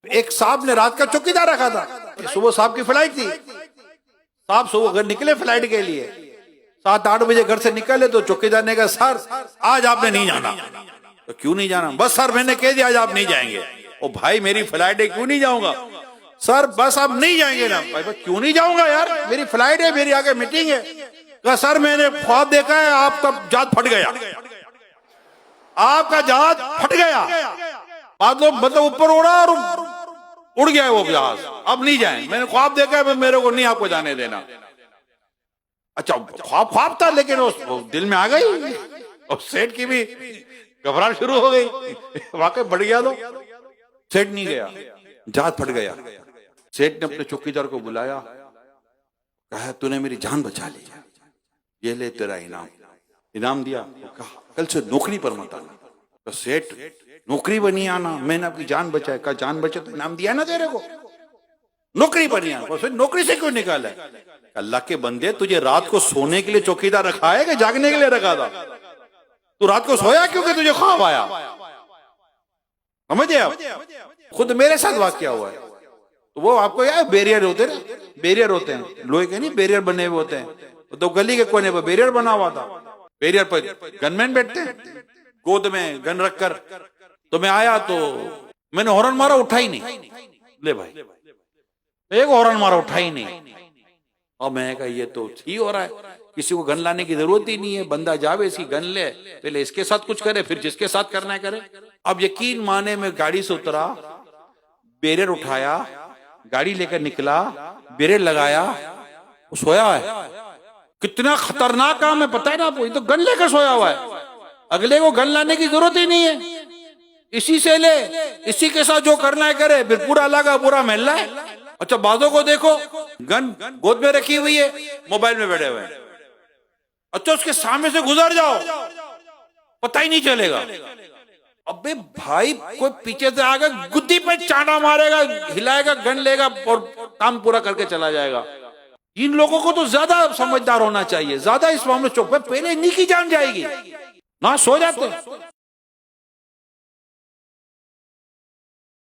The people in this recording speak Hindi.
एक साहब ने रात का चौकीदार रखा था। सुबह साहब की फ्लाइट थी, साहब सुबह घर निकले फ्लाइट के लिए, 7-8 बजे घर से निकले तो चौकीदार ने कहा सर आज आपने नहीं जाना। तो क्यों नहीं जाना? बस सर मैंने कह दिया आज आप नहीं जाएंगे। ओ भाई मेरी फ्लाइट है, क्यों नहीं जाऊंगा? सर बस आप नहीं जाएंगे ना। भाई क्यों नहीं जाऊंगा यार, मेरी फ्लाइट है, मेरी आगे मीटिंग है। कहा सर मैंने ख्वाब देखा है आपका जहाज फट गया, आपका जहाज फट गया, मतलब ऊपर उड़ा और उड़ गया वो जहाज, अब नहीं जाए। मैंने ख्वाब देखा है, मेरे को नहीं आपको जाने देना। अच्छा ख्वाब था लेकिन वो दिल में आ गई और सेठ की भी घबराहट शुरू हो गई। वाकई बढ़ गया तो सेठ नहीं गया, जहाज फट गया। सेठ ने अपने चौकीदार को बुलाया, कहा तूने मेरी जान बचा ली, ये ले तेरा इनाम। इनाम दिया, कहा कल से नौकरी पर मत आना। तो सेठ नौकरी पर नहीं आना, मैंने आपकी जान बचाई। कहा जान बचे तो इनाम दिया ना तेरे को, नौकरी पर नहीं आना। नौकरी से क्यों निकाला? अल्लाह के बंदे तुझे रात को सोने के लिए चौकीदार रखा है कि जागने के लिए रखा था? तू रात को सोया क्योंकि तुझे ख्वाब आया, समझे आप? खुद मेरे साथ वाकया हुआ है। तो वो आपको यार बैरियर होते हैं, बैरियर होते हैं लोहे के, नहीं बैरियर बने हुए होते हैं। तो गली के कोने पर बैरियर बना हुआ था, बैरियर पर गनमैन बैठते हैं गोद में गन रखकर। तो मैं आया तो मैंने हॉर्न मारा, उठा ही नहीं। ले भाई एक हॉर्न मारा, उठा ही नहीं। और मैं कहा ये तो ही हो रहा है, किसी को गन लाने की जरूरत ही नहीं है, बंदा जावे इसकी गन ले, पहले इसके साथ कुछ करे फिर जिसके साथ करना है करे। अब यकीन माने मैं गाड़ी से उतरा, बैरियर उठाया, गाड़ी लेकर निकला, बैरियर लगाया, वो सोया है। कितना खतरनाक काम है पता है ना आपको? ये तो गन लेकर सोया हुआ है, अगले को गन लाने की जरूरत ही नहीं है, इसी से ले, इसी के साथ जो करना है करे, फिर पूरा लगा पूरा महल्ला है। अच्छा बादों को देखो, गन गोद में रखी हुई है, मोबाइल में बैठे हुए हैं। अच्छा उसके सामने से गुजर जाओ, पता ही नहीं चलेगा। अबे भाई कोई पीछे से आकर गुद्दी पे चांटा मारेगा, हिलाएगा, गन लेगा और काम पूरा करके चला जाएगा। इन लोगों को तो ज्यादा समझदार होना चाहिए, ज्यादा इस मामले चौक पे, पहले इन्हीं की जान जाएगी ना, सो जाते।